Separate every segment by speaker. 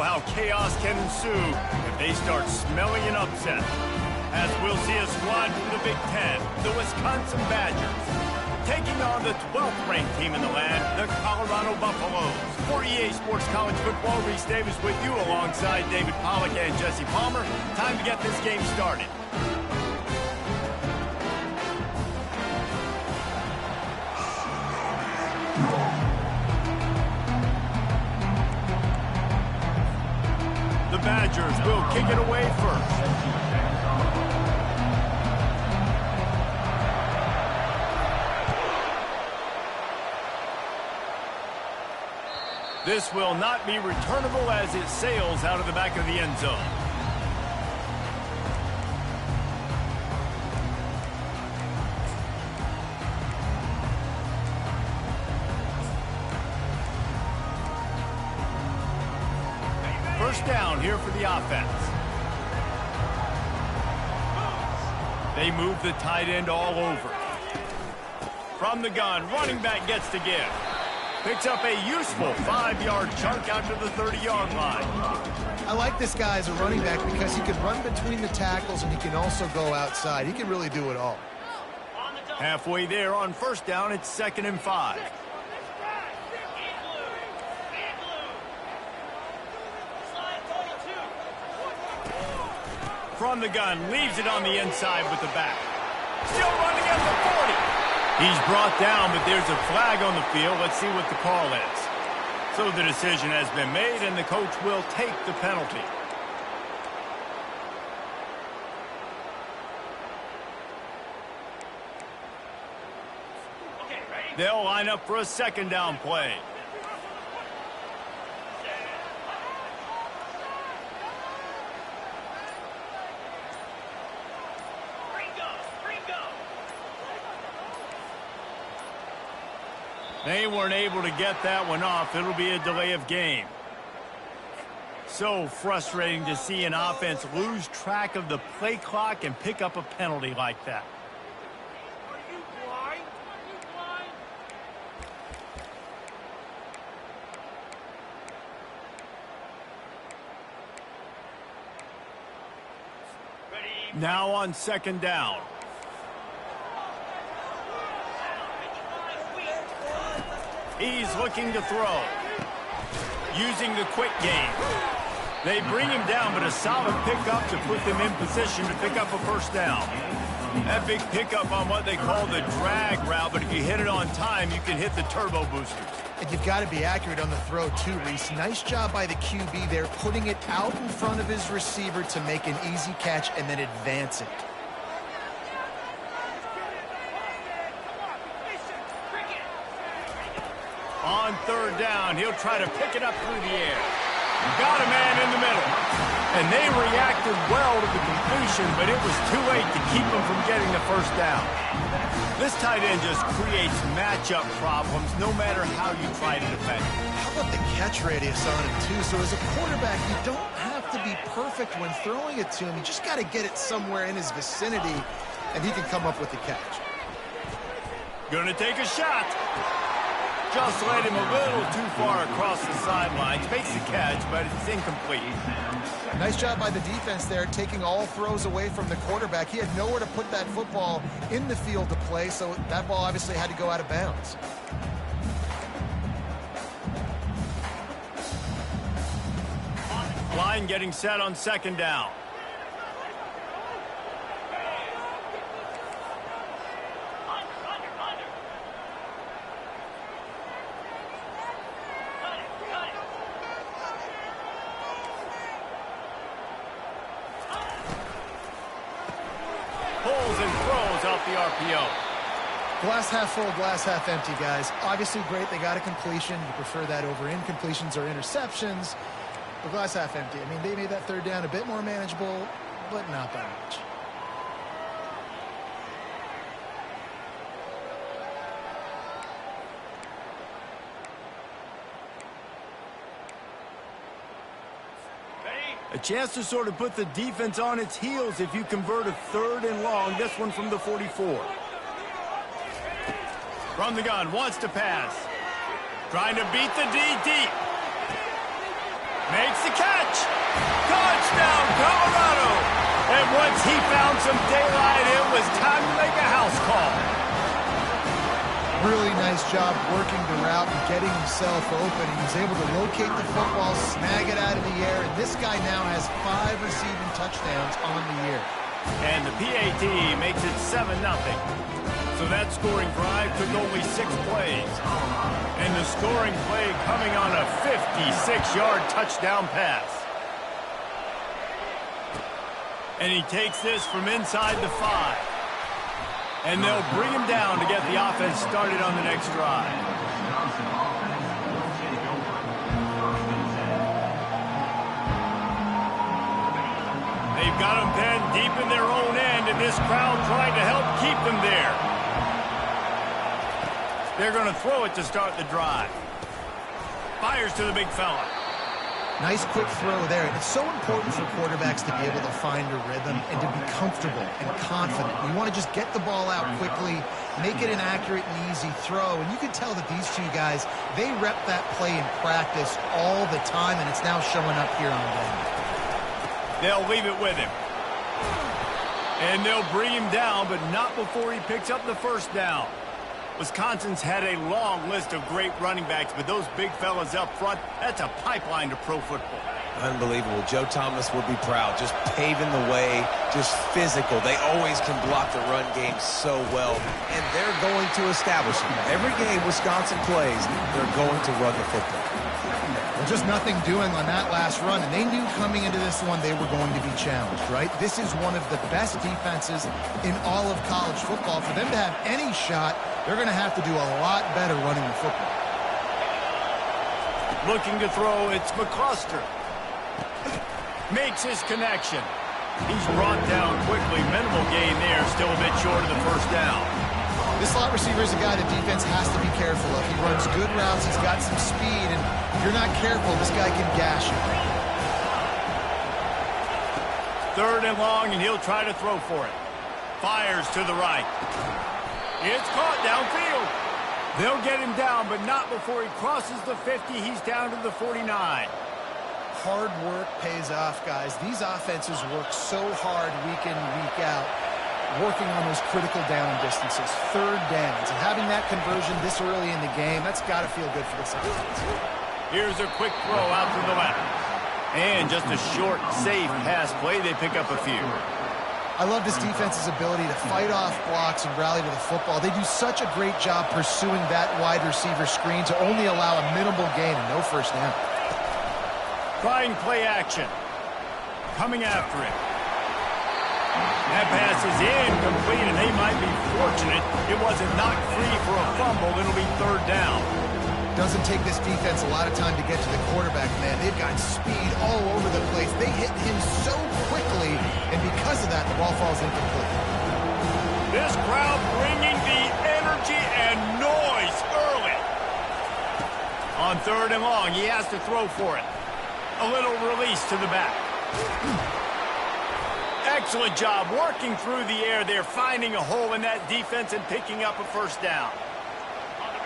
Speaker 1: how chaos can ensue if they start smelling an upset. As we'll see a squad from the Big Ten, the Wisconsin Badgers, taking on the 12th-ranked team in the land, the Colorado Buffaloes. For EA Sports College Football, Reese Davis with you alongside David Pollack and Jesse Palmer. Time to get this game started. The Badgers will kick it away first. This will not be returnable as it sails out of the back of the end zone. First down here for the offense. They move the tight end all over. From the gun, running back gets to give. Picks up a useful 5-yard chunk out to the 30-yard line.
Speaker 2: I like this guy as a running back because he can run between the tackles and he can also go outside. He can really do it all.
Speaker 1: Halfway there on first down, it's 2nd and 5. From the gun, leaves it on the inside with the back. Still running at the 40. He's brought down, but there's a flag on the field. Let's see what the call is. So the decision has been made, and the coach will take the penalty. They'll line up for a 2nd down play. They weren't able to get that one off. It'll be a delay of game. So frustrating to see an offense lose track of the play clock and pick up a penalty like that.
Speaker 3: Are you blind? Are you blind? Ready?
Speaker 1: Now on 2nd down. He's looking to throw. Using the quick game. They bring him down, but a solid pickup to put them in position to pick up a first down. That big pickup on what they call the drag route, but if you hit it on time, you can hit the turbo boosters.
Speaker 2: And you've got to be accurate on the throw too, Reese. Nice job by the QB there, putting it out in front of his receiver to make an easy catch and then advance it.
Speaker 1: On 3rd down, he'll try to pick it up through the air. Got a man in the middle. And they reacted well to the completion, but it was too late to keep them from getting the first down. This tight end just creates matchup problems no matter how you try to defend.
Speaker 2: How about the catch radius on it too? So as a quarterback, you don't have to be perfect when throwing it to him. You just got to get it somewhere in his vicinity, and he can come up with the catch.
Speaker 1: Gonna take a shot. Just led him a little too far across the sidelines. Makes the catch, but it's incomplete.
Speaker 2: Nice job by the defense there, taking all throws away from the quarterback. He had nowhere to put that football in the field to play, so that ball obviously had to go out of bounds.
Speaker 1: Line getting set on 2nd down. Pulls and throws out the RPO.
Speaker 2: Glass half full, glass half empty, guys. Obviously great, they got a completion. You prefer that over incompletions or interceptions. But glass half empty. I mean, they made that 3rd down a bit more manageable, but not by much.
Speaker 1: A chance to sort of put the defense on its heels if you convert a 3rd and long. This one from the 44. From the gun, wants to pass. Trying to beat the D deep. Makes the catch. Once he found some daylight, it was time to make a house call.
Speaker 2: Really nice job working the route and getting himself open. He was able to locate the football, snag it out of the air, and this guy now has 5 receiving touchdowns on the year.
Speaker 1: And the PAT makes it 7-0. So that scoring drive took only 6 plays. And the scoring play coming on a 56-yard touchdown pass. And he takes this from inside the 5. And they'll bring him down to get the offense started on the next drive. They've got him pinned deep in their own end, and this crowd trying to help keep them there. They're going to throw it to start the drive. Fires to the big fella.
Speaker 2: Nice quick throw there. It's so important for quarterbacks to be able to find a rhythm and to be comfortable and confident. You want to just get the ball out quickly, make it an accurate and easy throw. And you can tell that these two guys, they rep that play in practice all the time, and it's now showing up here on them.
Speaker 1: They'll leave it with him. And they'll bring him down, but not before he picks up the first down. Wisconsin's had a long list of great running backs, but those big fellas up front, that's a pipeline to pro football.
Speaker 4: Unbelievable. Joe Thomas would be proud. Just paving the way, just physical. They always can block the run game so well, and they're going to establish it. Every game Wisconsin plays, they're going to run the football.
Speaker 2: Well, just nothing doing on that last run, and they knew coming into this one they were going to be challenged, right? This is one of the best defenses in all of college football. For them to have any shot, they're going to have to do a lot better running the football.
Speaker 1: Looking to throw, it's McCluster. Makes his connection. He's brought down quickly. Minimal gain there, still a bit short of the first down.
Speaker 2: This slot receiver is a guy the defense has to be careful of. He runs good routes, he's got some speed, and if you're not careful, this guy can gash you.
Speaker 1: 3rd and long, and he'll try to throw for it. Fires to the right. It's caught downfield. They'll get him down, but not before he crosses the 50. He's down to the 49.
Speaker 2: Hard work pays off, guys. These offenses work so hard week in, week out, working on those critical down distances, 3rd downs, and having that conversion this early in the game, that's got to feel good for this offense.
Speaker 1: Here's a quick throw out to the left. And just a short, safe pass play. They pick up a few.
Speaker 2: I love this defense's ability to fight off blocks and rally to the football. They do such a great job pursuing that wide receiver screen to only allow a minimal gain and no first down.
Speaker 1: Trying play action. Coming after it. That pass is incomplete, and they might be fortunate it wasn't knocked free for a fumble. It'll be 3rd down.
Speaker 2: Doesn't take this defense a lot of time to get to the quarterback, man. They've got speed all over the place. They hit him so quickly, and because of that, the ball falls incomplete.
Speaker 1: This crowd bringing the energy and noise early. On 3rd and long, he has to throw for it. A little release to the back. Excellent job working through the air there, finding a hole in that defense and picking up a first down.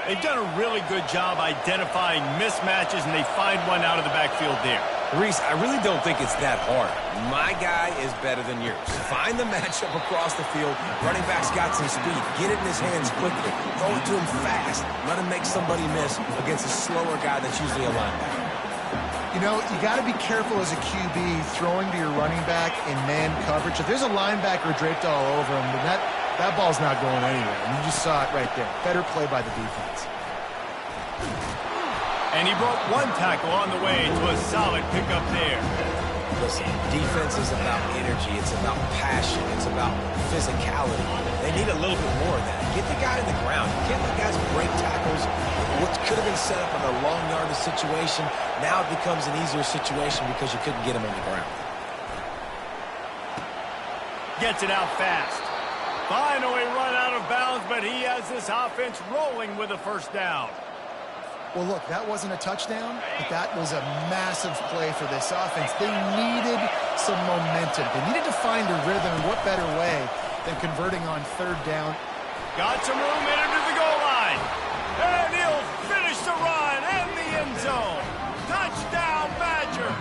Speaker 1: They've done a really good job identifying mismatches, and they find one out of the backfield there.
Speaker 4: Reese, I really don't think it's that hard. My guy is better than yours. Find the matchup across the field. Running back's got some speed. Get it in his hands quickly. Throw it to him fast. Let him make somebody miss against a slower guy that's usually a linebacker.
Speaker 2: You know, you got to be careful as a QB throwing to your running back in man coverage. If there's a linebacker draped all over him, then that ball's not going anywhere. And you just saw it right there. Better play by the defense.
Speaker 1: And he broke one tackle on the way to a solid pickup there.
Speaker 4: Listen, defense is about energy. It's about passion. It's about physicality. They need a little bit more of that. Get the guy in the ground. You can't let guys break tackles. What could have been set up in a long yardage situation, now it becomes an easier situation because you couldn't get him on the ground.
Speaker 1: Gets it out fast. Finally run out of bounds, but he has this offense rolling with a first down.
Speaker 2: Well, look, that wasn't a touchdown, but that was a massive play for this offense. They needed some momentum. They needed to find a rhythm, and what better way than converting on 3rd down.
Speaker 1: Got some room in him to the goal line. And he'll finish the run in the end zone. Touchdown, Badger.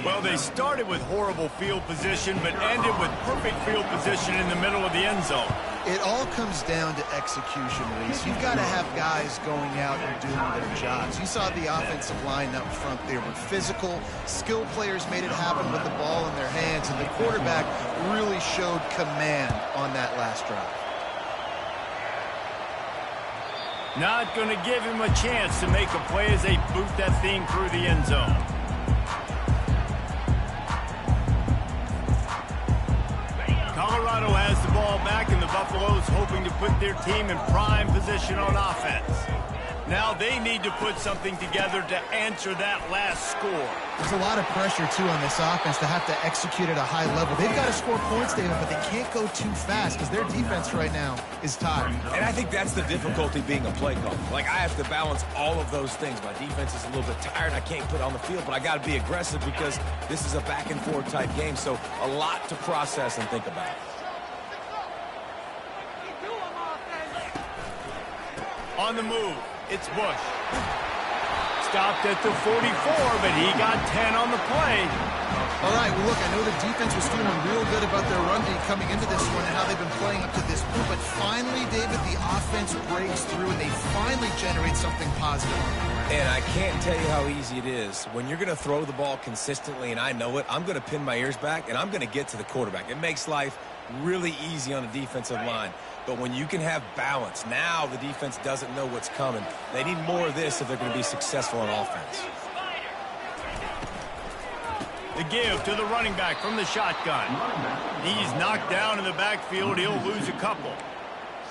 Speaker 1: Well, they started with horrible field position, but ended with perfect field position in the middle of the end zone.
Speaker 2: It all comes down to execution, Reese. You've got to have guys going out and doing their jobs. You saw the offensive line up front there were physical. Skilled players made it happen with the ball in their hands, and the quarterback really showed command on that last drive.
Speaker 1: Not going to give him a chance to make a play as they boot that thing through the end zone. Colorado has the ball back, and the Buffaloes hoping to put their team in prime position on offense. Now they need to put something together to answer that last score.
Speaker 2: There's a lot of pressure, too, on this offense to have to execute at a high level. They've got to score points, David, but they can't go too fast because their defense right now is tired.
Speaker 4: And I think that's the difficulty being a play caller. Like, I have to balance all of those things. My defense is a little bit tired. I can't put it on the field, but I got to be aggressive because this is a back-and-forth type game, so a lot to process and think about.
Speaker 1: On the move, it's Bush. Stopped at the 44, but he got 10 on the play.
Speaker 2: All right, well, look, I know the defense was feeling real good about their run D coming into this one and how they've been playing up to this point, but finally, David, the offense breaks through and they finally generate something positive.
Speaker 4: And I can't tell you how easy it is. When you're going to throw the ball consistently, and I know it, I'm going to pin my ears back, and I'm going to get to the quarterback. It makes life really easy on the defensive line. But when you can have balance, now the defense doesn't know what's coming. They need more of this if they're going to be successful on offense.
Speaker 1: The give to the running back from the shotgun. He's knocked down in the backfield. He'll lose a couple.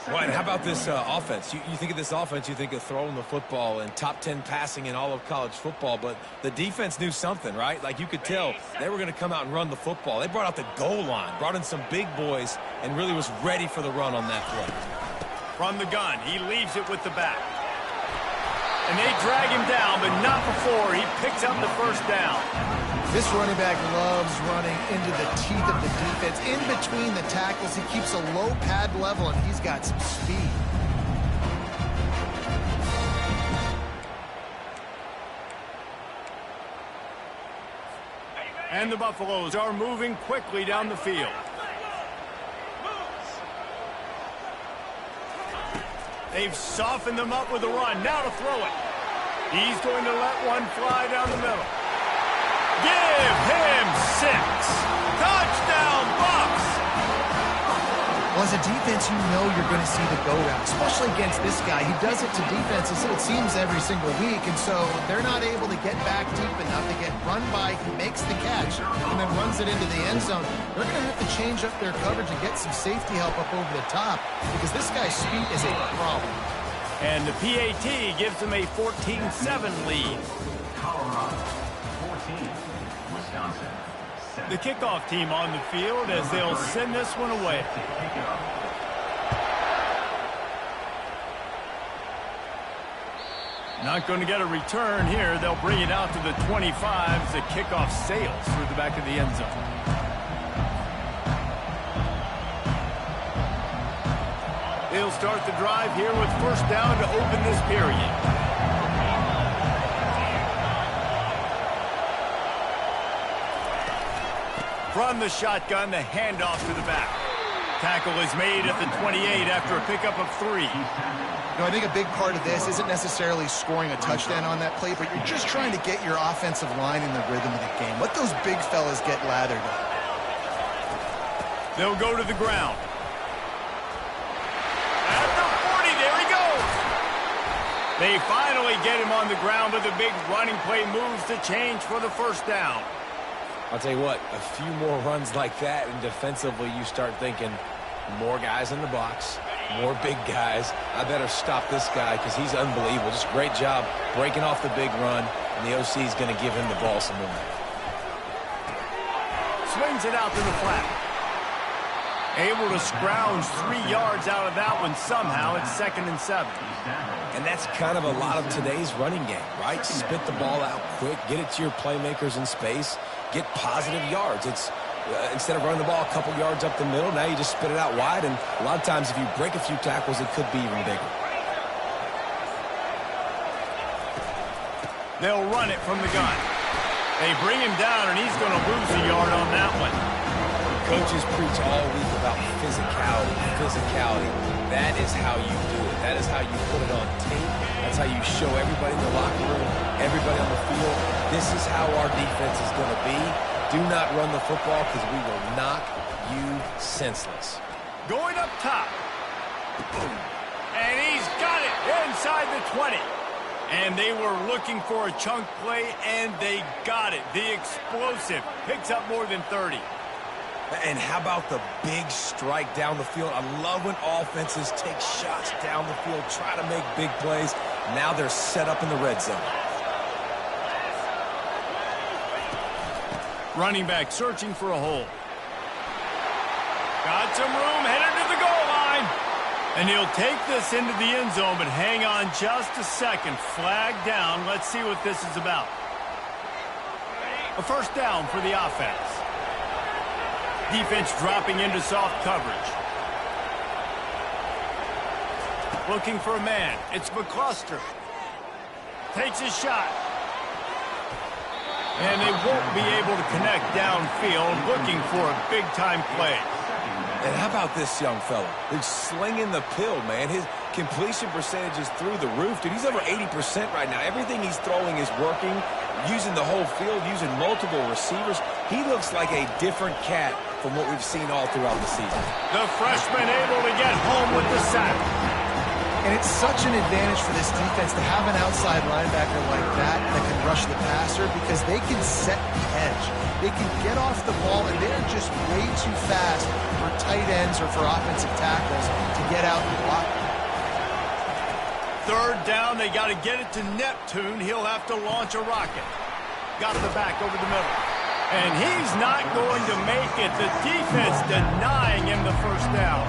Speaker 4: Well, and how about this offense? You think of this offense, you think of throwing the football and top 10 passing in all of college football, but the defense knew something, right? Like you could tell they were going to come out and run the football. They brought out the goal line, brought in some big boys, and really was ready for the run on that play.
Speaker 1: From the gun, he leaves it with the back. And they drag him down, but not before he picks up the first down.
Speaker 2: This running back loves running into the teeth of the defense. In between the tackles, he keeps a low pad level, and he's got some speed.
Speaker 1: And the Buffaloes are moving quickly down the field. They've softened them up with a run. Now to throw it. He's going to let one fly down the middle. Give him 6. Touchdown, Bucs!
Speaker 2: Well, as a defense, you know you're going to see the go-route, especially against this guy. He does it to defenses, it seems, every single week, and so they're not able to get back deep enough. They get run by, he makes the catch, and then runs it into the end zone. They're going to have to change up their coverage and get some safety help up over the top because this guy's speed is a problem.
Speaker 1: And the PAT gives them a 14-7 lead.
Speaker 5: Colorado, 14, Wisconsin.
Speaker 1: The kickoff team on the field as they'll send this one away. Not going to get a return here. They'll bring it out to the 25 as the kickoff sails through the back of the end zone. They'll start the drive here with first down to open this period. From the shotgun, the handoff to the back. Tackle is made at the 28 after a pickup of 3.
Speaker 2: You know, I think a big part of this isn't necessarily scoring a touchdown on that play, but you're just trying to get your offensive line in the rhythm of the game. Let those big fellas get lathered up.
Speaker 1: They'll go to the ground. At the 40, there he goes. They finally get him on the ground, but the big running play moves the change for the first down.
Speaker 4: I'll tell you what, a few more runs like that, and defensively you start thinking more guys in the box, more big guys. I better stop this guy because he's unbelievable. Just great job breaking off the big run, and the OC is going to give him the ball some more.
Speaker 1: Swings it out to the flat. Able to scrounge 3 yards out of that one somehow. It's 2nd and 7.
Speaker 4: And that's kind of a lot of today's running game, right? Spit the ball out quick, get it to your playmakers in space, get positive yards. It's instead of running the ball a couple yards up the middle, now you just spit it out wide, and a lot of times if you break a few tackles, it could be even bigger.
Speaker 1: They'll run it from the gun. They bring him down, and he's going to lose a yard on that one.
Speaker 4: Coaches preach all week about physicality, physicality. That is how you do it. That is how you put it on tape. That's how you show everybody in the locker room, everybody on the field. This is how our defense is going to be. Do not run the football because we will knock you senseless.
Speaker 1: Going up top. And he's got it inside the 20. And they were looking for a chunk play, and they got it. The explosive picks up more than 30.
Speaker 4: And how about the big strike down the field? I love when offenses take shots down the field, try to make big plays. Now they're set up in the red zone.
Speaker 1: Running back searching for a hole. Got some room, headed to the goal line. And he'll take this into the end zone, but hang on just a second. Flag down. Let's see what this is about. A first down for the offense. Defense dropping into soft coverage. Looking for a man. It's McCluster. Takes his shot. And they won't be able to connect downfield, looking for a big-time play.
Speaker 4: And how about this young fella? He's slinging the pill, man. His completion percentage is through the roof. Dude, he's over 80% right now. Everything he's throwing is working, using the whole field, using multiple receivers. He looks like a different cat from what we've seen all throughout the season.
Speaker 1: The freshman able to get home with the sack.
Speaker 2: And it's such an advantage for this defense to have an outside linebacker like that can rush the passer because they can set the edge. They can get off the ball, and they're just way too fast for tight ends or for offensive tackles to get out and block.
Speaker 1: Third down, they got to get it to Neptune. He'll have to launch a rocket. Got the back over the middle. And he's not going to make it. The defense denying him the first down.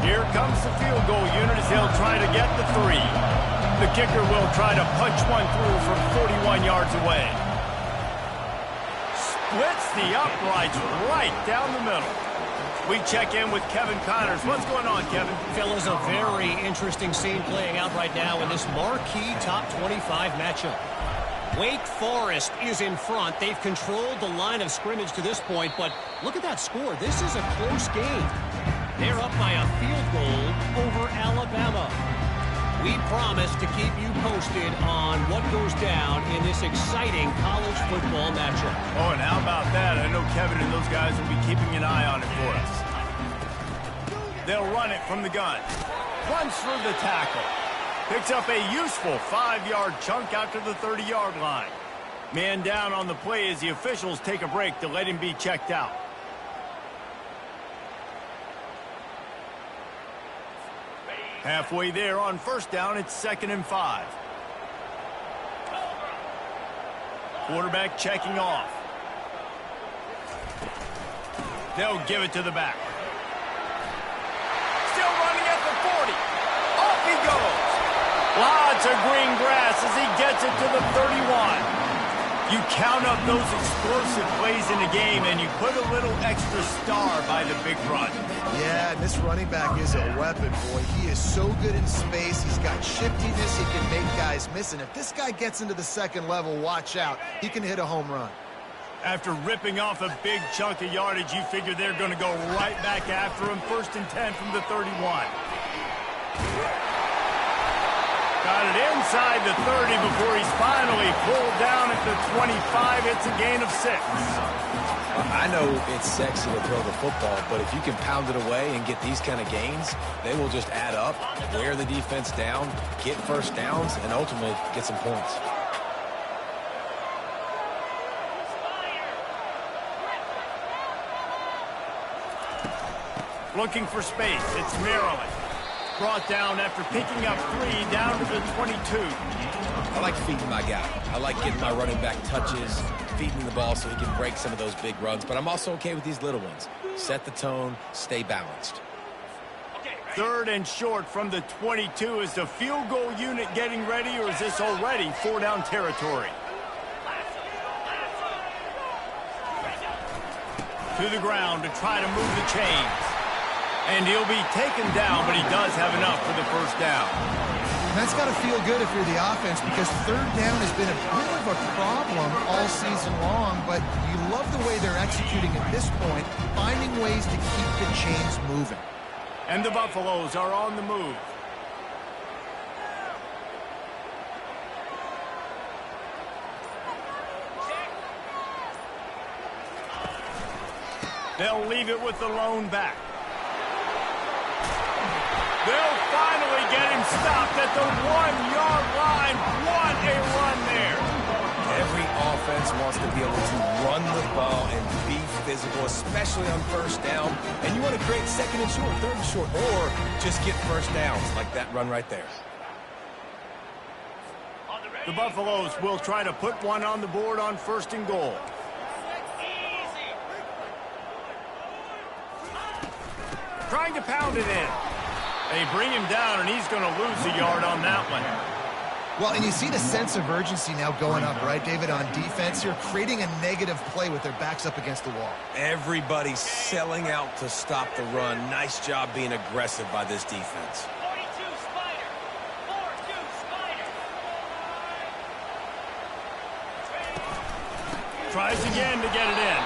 Speaker 1: Here comes the field goal unit as they'll try to get the 3. The kicker will try to punch one through from 41 yards away. Splits the uprights right down the middle. We check in with Kevin Connors. What's going on, Kevin?
Speaker 6: Fellas, a very interesting scene playing out right now in this marquee top 25 matchup. Wake Forest is in front. They've controlled the line of scrimmage to this point, but look at that score. This is a close game. They're up by a field goal over Alabama. We promise to keep you posted on what goes down in this exciting college football matchup.
Speaker 1: Oh, and how about that? I know Kevin and those guys will be keeping an eye on it for us. They'll run it from the gun. Runs through the tackle. Picks up a useful 5-yard chunk out to the 30-yard line. Man down on the play as the officials take a break to let him be checked out. Halfway there on first down, it's 2nd and 5. Quarterback checking off. They'll give it to the back. Still running at the 40. Off he goes. Lots of green grass as he gets it to the 31. You count up those explosive plays in the game, and you put a little extra star by the big run.
Speaker 2: Yeah, and this running back is a weapon, boy. He is so good in space. He's got shiftiness. He can make guys miss. And if this guy gets into the second level, watch out. He can hit a home run.
Speaker 1: After ripping off a big chunk of yardage, you figure they're going to go right back after him. 1st and 10 from the 31. Got it inside the 30 before he's finally pulled down at the 25. It's a gain of 6.
Speaker 4: I know it's sexy to throw the football, but if you can pound it away and get these kind of gains, they will just add up, wear the defense down, get first downs, and ultimately get some points.
Speaker 1: Looking for space. It's Maryland. Brought down after picking up 3 down to the 22.
Speaker 4: I like feeding my guy. I like getting my running back touches, feeding the ball so he can break some of those big runs. But I'm also okay with these little ones. Set the tone, stay balanced.
Speaker 1: 3rd and short from the 22. Is the field goal unit getting ready, or is this already 4-down territory? To the ground to try to move the chains. And he'll be taken down, but he does have enough for the first down.
Speaker 2: And that's got to feel good if you're the offense, because third down has been a bit of a problem all season long, but you love the way they're executing at this point, finding ways to keep the chains moving.
Speaker 1: And the Buffaloes are on the move. They'll leave it with the lone back. They'll finally get him stopped at the 1-yard line. What a run there.
Speaker 4: Every offense wants to be able to run the ball and be physical, especially on first down. And you want to create second and short, third and short, or just get first downs like that run right there.
Speaker 1: The Buffaloes will try to put one on the board on first and goal. Trying to pound it in. They bring him down, and he's going to lose a yard on that one.
Speaker 2: Well, and you see the sense of urgency now going up, right, David, on defense here, creating a negative play with their backs up against the wall.
Speaker 4: Everybody's selling out to stop the run. Nice job being aggressive by this defense.
Speaker 3: 42 Spider. 4-2 Spider.
Speaker 1: Tries again to get it in.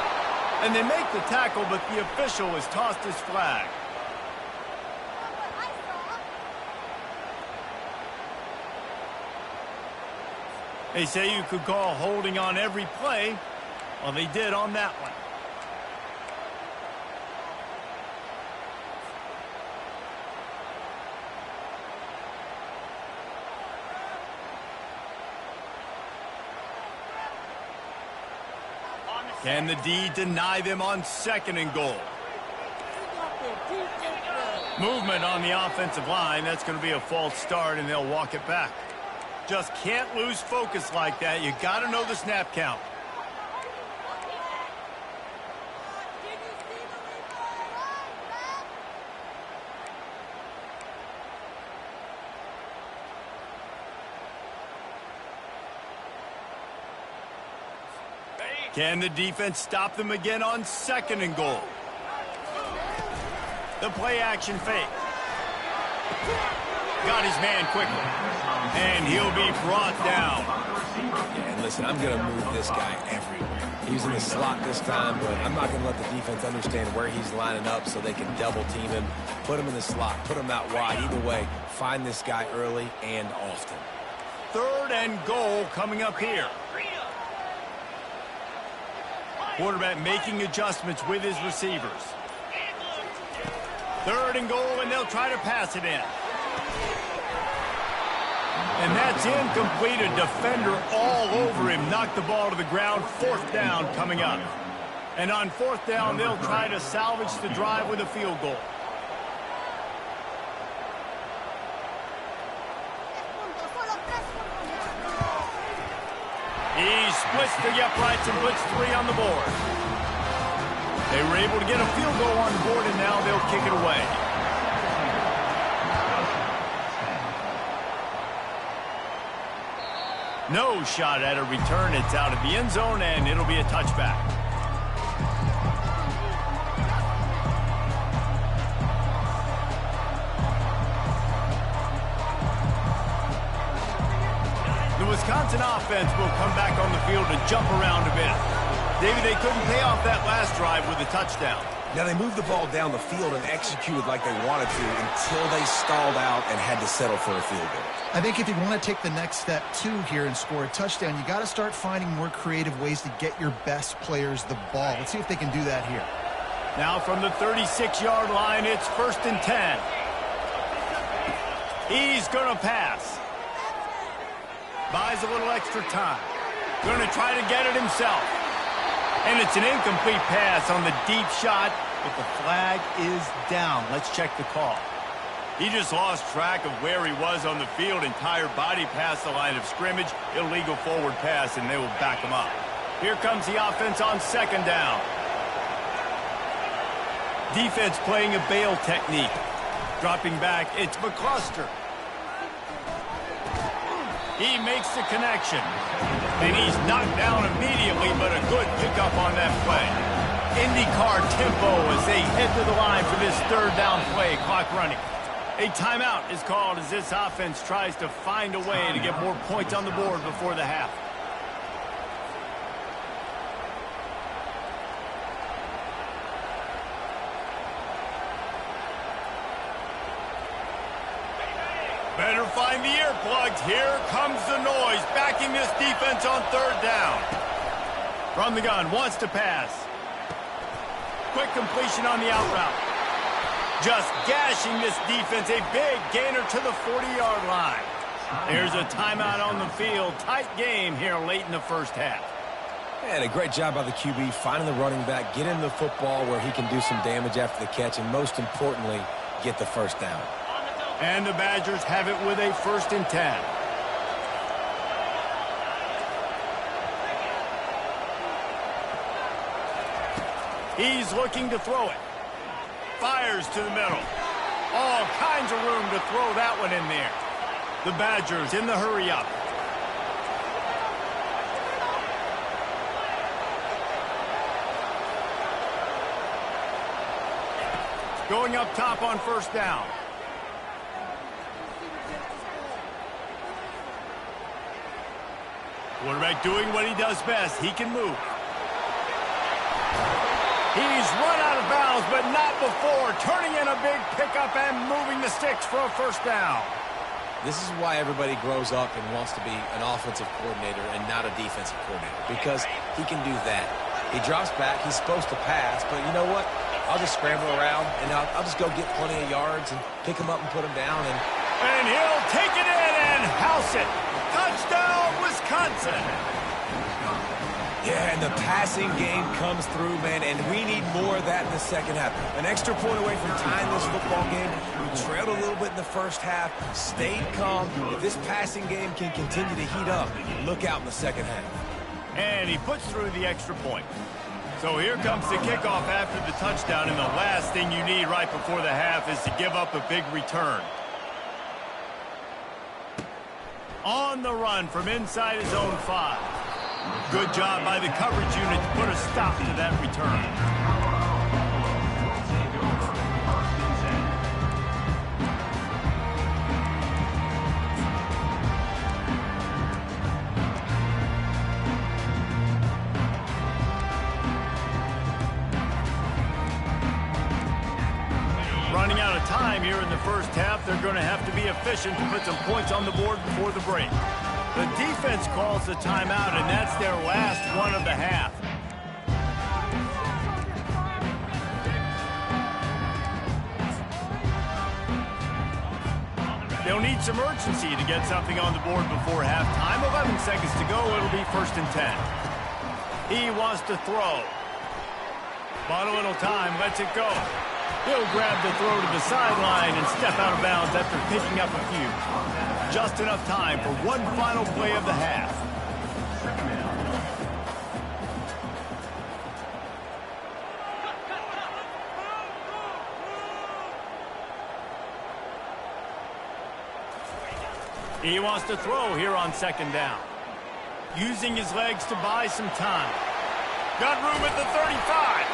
Speaker 1: And they make the tackle, but the official has tossed his flag. They say you could call holding on every play. Well, they did on that one. Can the D deny them on second and goal? Movement on the offensive line. That's going to be a false start, and they'll walk it back. Just can't lose focus like that. You got to know the snap count. Can the defense stop them again on second and goal? The play action fake. Got his man quickly. And he'll be brought down.
Speaker 4: Yeah, and listen, I'm going to move this guy everywhere. He's in the slot this time, but I'm not going to let the defense understand where he's lining up so they can double team him, put him in the slot, put him out wide. Either way, find this guy early and often.
Speaker 1: Third and goal coming up here. Quarterback making adjustments with his receivers. Third and goal, and they'll try to pass it in. And that's incomplete. A defender all over him. Knocked the ball to the ground. Fourth down coming up. And on fourth down, they'll try to salvage the drive with a field goal. He splits the uprights and puts 3 on the board. They were able to get a field goal on the board, and now they'll kick it away. No shot at a return. It's out of the end zone, and it'll be a touchback. The Wisconsin offense will come back on the field and jump around a bit. David, they couldn't pay off that last drive with a touchdown.
Speaker 4: Now, they moved the ball down the field and executed like they wanted to until they stalled out and had to settle for a field goal.
Speaker 2: I think if you want to take the next step, too, here and score a touchdown, you got to start finding more creative ways to get your best players the ball. Let's see if they can do that here.
Speaker 1: Now from the 36-yard line, it's 1st and 10. He's going to pass. Buys a little extra time. Going to try to get it himself. And it's an incomplete pass on the deep shot, but the flag is down. Let's check the call. He just lost track of where he was on the field. Entire body past the line of scrimmage. Illegal forward pass, and they will back him up. Here comes the offense on second down. Defense playing a bail technique. Dropping back, it's McCluster. He makes the connection. And he's knocked down immediately, but a good pickup on that play. IndyCar tempo as they head to the line for this third down play. Clock running. A timeout is called as this offense tries to find a way to get more points on the board before the half. Better find the earplugs. Here comes the noise, backing this defense on third down. From the gun, wants to pass. Quick completion on the out route. Just gashing this defense, a big gainer to the 40-yard line. There's a timeout on the field. Tight game here late in the first half.
Speaker 4: And a great job by the QB, finding the running back, getting the football where he can do some damage after the catch, and most importantly, get the first down.
Speaker 1: And the Badgers have it with a 1st and 10. He's looking to throw it. Fires to the middle. All kinds of room to throw that one in there. The Badgers in the hurry up. Going up top on 1st down. Quarterback doing what he does best. He can move. He's run out of bounds, but not before. Turning in a big pickup and moving the sticks for a 1st down.
Speaker 4: This is why everybody grows up and wants to be an offensive coordinator and not a defensive coordinator, because he can do that. He drops back. He's supposed to pass, but you know what? I'll just scramble around, and I'll just go get plenty of yards and pick him up and put him down.
Speaker 1: And he'll take it in and house it. Touchdown, Wisconsin.
Speaker 4: Yeah, and the passing game comes through, man, and we need more of that in the second half. An extra point away from tying this football game. We trailed a little bit in the first half, stayed calm. If this passing game can continue to heat up, look out in the second half.
Speaker 1: And he puts through the extra point. So here comes the kickoff after the touchdown, and the last thing you need right before the half is to give up a big return. On the run from inside his own 5. Good job by the coverage unit to put a stop to that return. Running out of time here in the first half, they're going to have to be efficient to put some points on the board before the break. The defense calls the timeout, and that's their last one of the half. They'll need some urgency to get something on the board before halftime. 11 seconds to go. It'll be 1st and 10. He wants to throw. But a little time. Lets it go. He'll grab the throw to the sideline and step out of bounds after picking up a few. Just enough time for one final play of the half. He wants to throw here on 2nd down. Using his legs to buy some time. Got room at the 35.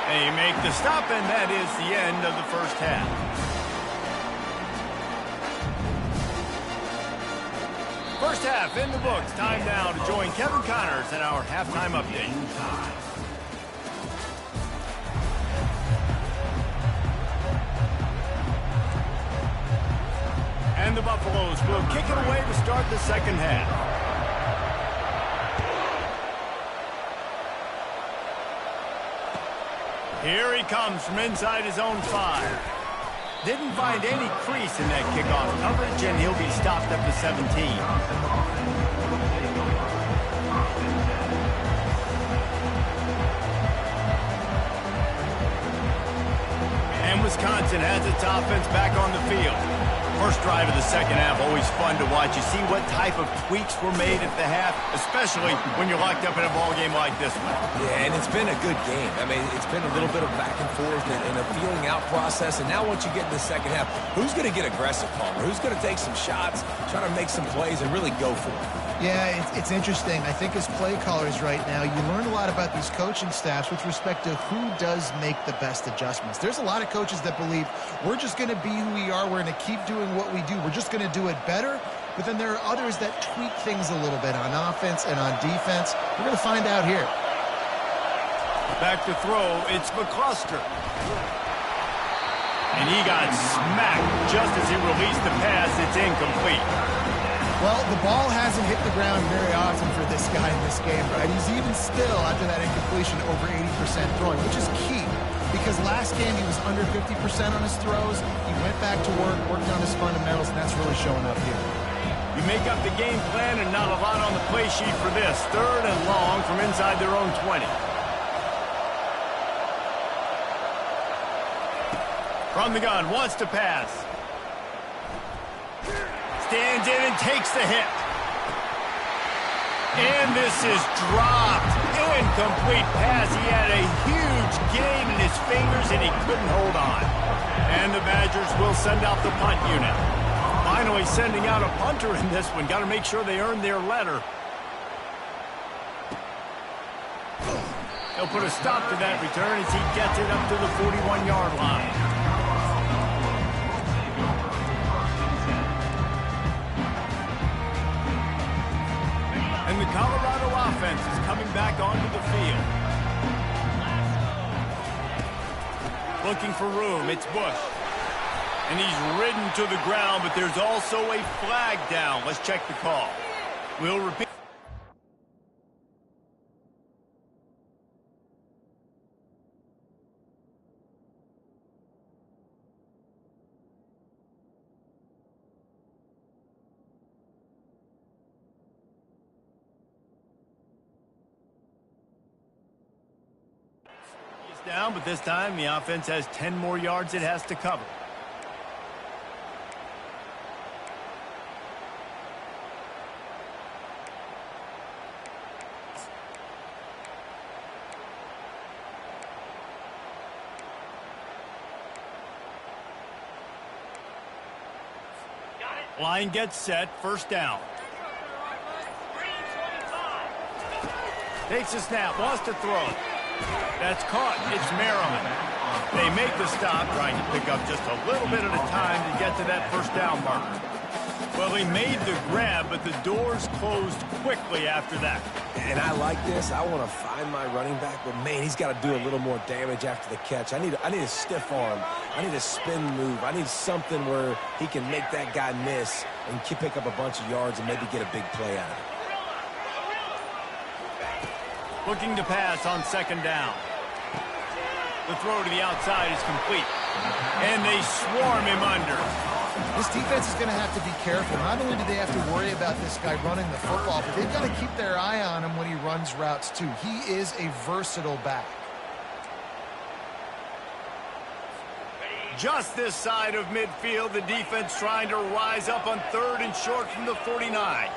Speaker 1: They make the stop, and that is the end of the first half. First half in the books. Time now to join Kevin Connors in our halftime update. And the Buffaloes will kick it away to start the second half. Here he comes from inside his own 5. Didn't find any crease in that kickoff coverage, and he'll be stopped at the 17. And Wisconsin has its offense back on the field. First drive of the second half, always fun to watch. You see what type of tweaks were made at the half, especially when you're locked up in a ball game like this one.
Speaker 4: Yeah, and it's been a good game. I mean, it's been a little bit of back and forth and a feeling out process. And now once you get in the second half, who's going to get aggressive, Palmer? Who's going to take some shots, try to make some plays, and really go for it?
Speaker 2: Yeah, it's interesting. I think as play callers right now, you learn a lot about these coaching staffs with respect to who does make the best adjustments. There's a lot of coaches that believe we're just going to be who we are. We're going to keep doing what we do. We're just going to do it better. But then there are others that tweak things a little bit on offense and on defense. We're going to find out here.
Speaker 1: Back to throw, it's McCluster. And he got smacked just as he released the pass. It's incomplete.
Speaker 2: Well, the ball hasn't hit the ground very often for this guy in this game, right? He's even still, after that incompletion, over 80% throwing, which is key. Because last game he was under 50% on his throws. He went back to work, worked on his fundamentals, and that's really showing up here.
Speaker 1: You make up the game plan and not a lot on the play sheet for this. 3rd and long from inside their own 20. From the gun, wants to pass. Stands in and takes the hit. And this is dropped. Incomplete pass. He had a huge gain in his fingers and he couldn't hold on. And the Badgers will send out the punt unit. Finally sending out a punter in this one. Got to make sure they earn their letter. He'll put a stop to that return as he gets it up to the 41-yard line. And the Colorado offense is coming back onto the field. Looking for room, it's Bush. And he's ridden to the ground, but there's also a flag down. Let's check the call. We'll repeat. Down, but this time the offense has 10 more yards it has to cover. Line gets set, 1st down. Takes a snap, wants to throw it. That's caught. It's Maryland. They make the stop, trying to pick up just a little bit at a time to get to that 1st down marker. Well, he made the grab, but the doors closed quickly after that.
Speaker 4: And I like this. I want to find my running back, but man, he's got to do a little more damage after the catch. I need a stiff arm. I need a spin move. I need something where he can make that guy miss and pick up a bunch of yards and maybe get a big play out of it.
Speaker 1: Looking to pass on 2nd down. The throw to the outside is complete. And they swarm him under.
Speaker 2: This defense is going to have to be careful. Not only do they have to worry about this guy running the football, but they've got to keep their eye on him when he runs routes too. He is a versatile back.
Speaker 1: Just this side of midfield, the defense trying to rise up on 3rd and short from the 49.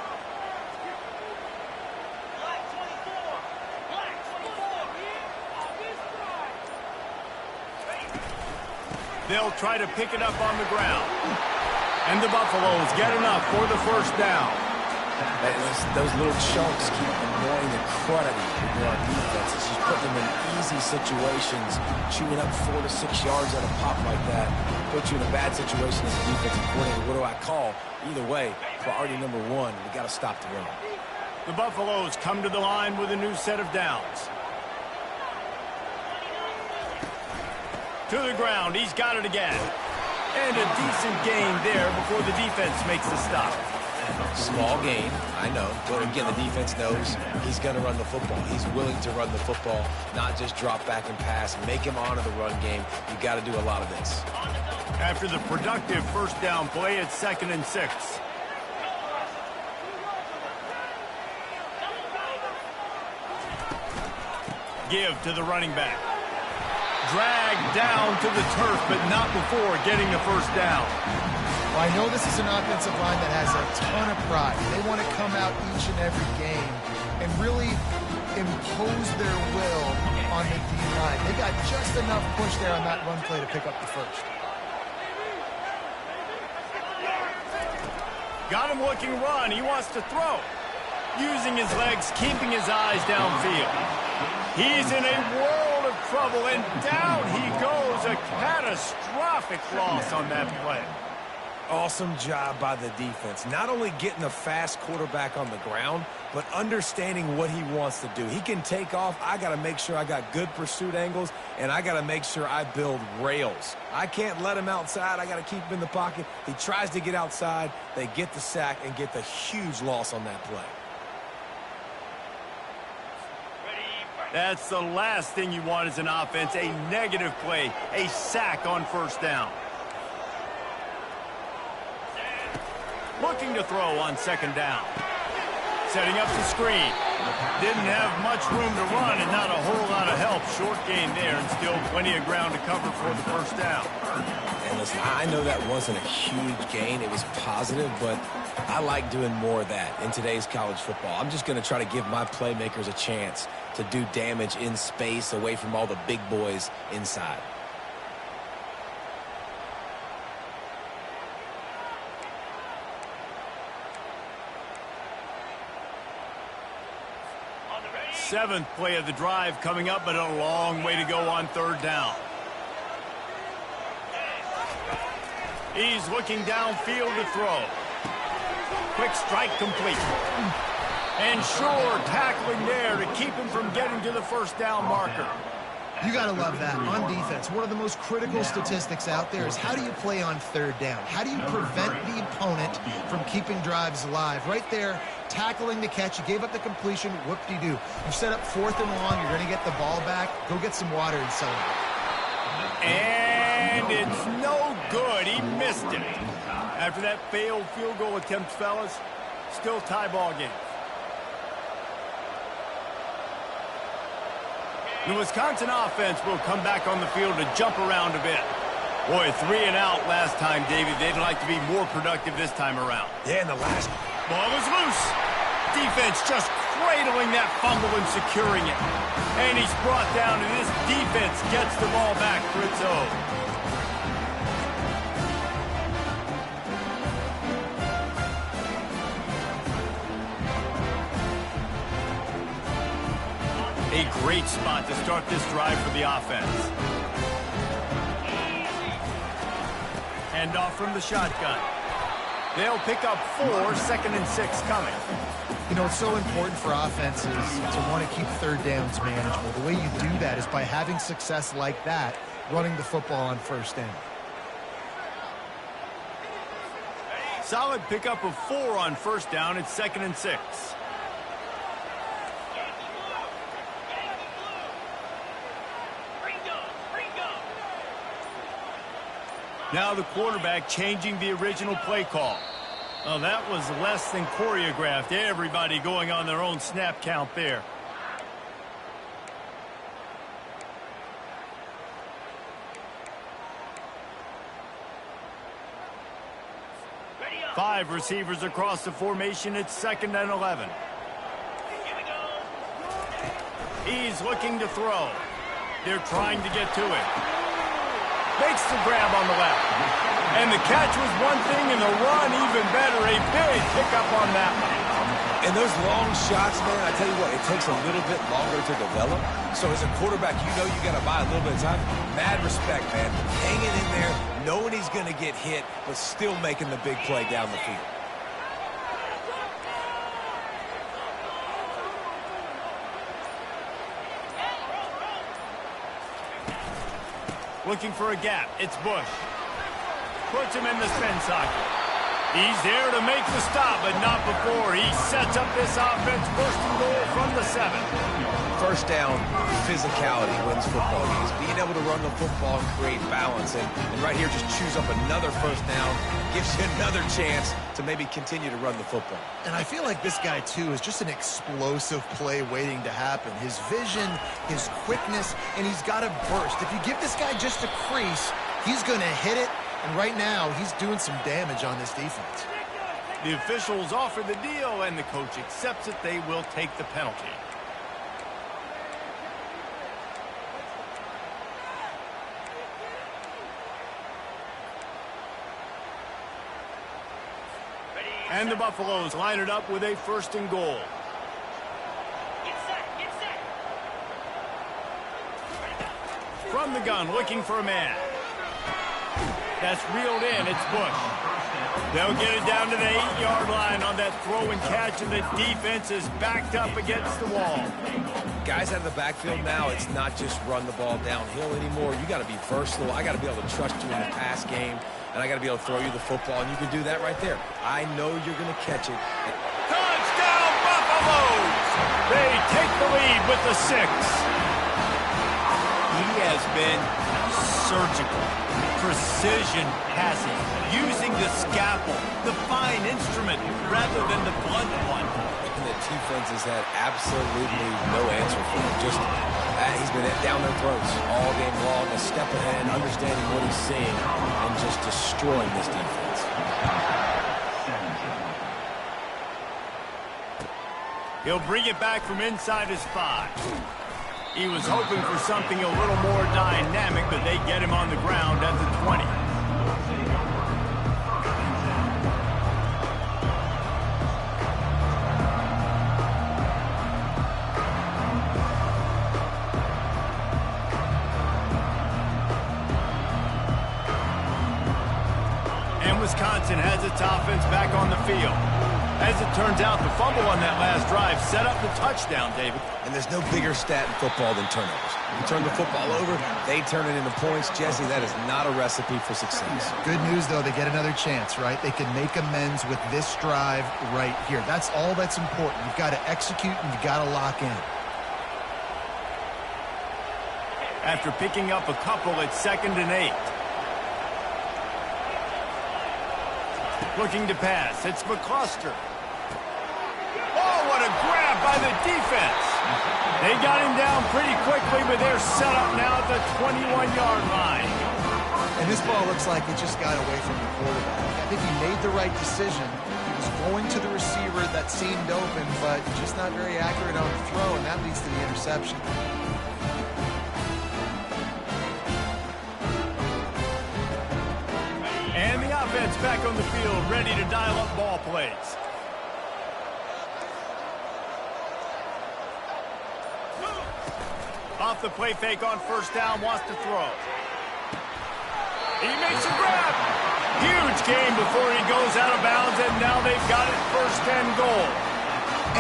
Speaker 1: They'll try to pick it up on the ground. And the Buffaloes get enough for the 1st down.
Speaker 4: Those little chunks keep annoying the crud out of our defense. It's just putting them in easy situations, chewing up 4 to 6 yards at a pop like that. Put you in a bad situation as a defensive coordinator. What do I call? Either way, priority number 1, we got to stop the run.
Speaker 1: The Buffaloes come to the line with a new set of downs. To the ground, he's got it again. And a decent gain there before the defense makes the stop.
Speaker 4: Small gain, I know. But again, the defense knows he's going to run the football. He's willing to run the football, not just drop back and pass. Make him honor the run game. You got to do a lot of this.
Speaker 1: After the productive 1st down play, it's 2nd and 6. Give to the running back. Dragged down to the turf, but not before getting the 1st down.
Speaker 2: Well, I know this is an offensive line that has a ton of pride. They want to come out each and every game and really impose their will on the D-line. They got just enough push there on that run play to pick up the 1st.
Speaker 1: Got him looking run. He wants to throw. using his legs, keeping his eyes downfield. He's in a world of trouble, and down he goes. A catastrophic loss on that play.
Speaker 4: Awesome job by the defense. Not only getting a fast quarterback on the ground, but understanding what he wants to do. He can take off. I got to make sure I got good pursuit angles, and I got to make sure I build rails. I can't let him outside. I got to keep him in the pocket. He tries to get outside. They get the sack and get the huge loss on that play.
Speaker 1: That's the last thing you want as an offense, a negative play, a sack on first down. Looking to throw on second down. Setting up the screen. Didn't have much room to run and not a whole lot of help. Short gain there and still plenty of ground to cover for the first down.
Speaker 4: And listen, I know that wasn't a huge gain. It was positive, but I like doing more of that in today's college football. I'm just going to try to give my playmakers a chance to do damage in space away from all the big boys inside.
Speaker 1: Seventh play of the drive coming up, but a long way to go on third down. He's looking downfield to throw. Quick strike complete. And sure, tackling there to keep him from getting to the first down marker.
Speaker 2: You got to love that. On defense, one of the most critical statistics out there is how do you play on third down? How do you prevent the opponent from keeping drives alive? Right there, tackling the catch. You gave up the completion. Whoop-de-doo. You set up fourth and long. You're going to get the ball back. Go get some water and celebrate.
Speaker 1: And it's no good. He missed it. After that failed field goal attempt, fellas, still tie ball game. The Wisconsin offense will come back on the field to jump around a bit. Boy, 3 and out last time, David. They'd like to be more productive this time around.
Speaker 4: Yeah, and the last
Speaker 1: ball was loose. Defense just cradling that fumble and securing it. And he's brought down, and this defense gets the ball back for its own. A great spot to start this drive for the offense. Handoff from the shotgun. They'll pick up 4, 2nd and 6 coming.
Speaker 2: You know, it's so important for offenses to want to keep third downs manageable. The way you do that is by having success like that, running the football on first down.
Speaker 1: Solid pickup of 4 on first down. It's 2nd and 6. Now the quarterback changing the original play call. Oh, that was less than choreographed. Everybody going on their own snap count there. Five receivers across the formation. It's 2nd and 11. He's looking to throw. They're trying to get to it. Makes the grab on the left. And the catch was one thing, and the run even better. A big pickup on that one.
Speaker 4: And those long shots, man, I tell you what, it takes a little bit longer to develop. So as a quarterback, you know you got to buy a little bit of time. Mad respect, man. Hanging in there, knowing he's going to get hit, but still making the big play down the field.
Speaker 1: Looking for a gap. It's Bush. Puts him in the spin socket. He's there to make the stop, but not before. He sets up this offense first and goal from the 7.
Speaker 4: First down, physicality wins football games. Being able to run the football and create balance. And right here, just choose up another first down. Gives you another chance to maybe continue to run the football.
Speaker 2: And I feel like this guy, too, is just an explosive play waiting to happen. His vision, his quickness, and he's got a burst. If you give this guy just a crease, he's going to hit it. And right now, he's doing some damage on this defense.
Speaker 1: The officials offer the deal, and the coach accepts it. They will take the penalty. And the Buffaloes line it up with a 1st and goal. from the gun, looking for a man. That's reeled in. It's Bush. They'll get it down to the 8-yard line on that throw and catch, and the defense is backed up against the wall.
Speaker 4: Guys out of the backfield now, it's not just run the ball downhill anymore. You got to be versatile. I got to be able to trust you in the pass game, and I got to be able to throw you the football, and you can do that right there. I know you're going to catch it.
Speaker 1: Touchdown, Buffaloes! They take the lead with the 6. He has been surgical. Precision passing, using the scalpel, the fine instrument, rather than the blunt one.
Speaker 4: And the defense has had absolutely no answer for him. Just, he's been down their throats all game long, a step ahead, understanding what he's seeing, and just destroying this defense.
Speaker 1: He'll bring it back from inside his 5. He was hoping for something a little more dynamic, but they get him on the ground at the 20. And Wisconsin has its offense back on the field. As it turns out, the fumble on that last drive set up the touchdown, David.
Speaker 4: And there's no bigger stat in football than turnovers. You turn the football over, they turn it into points. Jesse, that is not a recipe for success.
Speaker 2: Good news, though, they get another chance, right? They can make amends with this drive right here. That's all that's important. You've got to execute and you've got to lock in.
Speaker 1: After picking up a couple, it's 2nd and 8. Looking to pass. It's McCluster. Oh, what a grab by the defense. They got him down pretty quickly, but they're set up now at the 21-yard line.
Speaker 2: And this ball looks like it just got away from the quarterback. I think he made the right decision. He was going to the receiver that seemed open, but just not very accurate on the throw, and that leads to the interception.
Speaker 1: And the offense back on the field, ready to dial up ball plays. Off the play fake on 1st down, wants to throw. He makes a grab. Huge gain before he goes out of bounds, and now they've got it 1st and goal.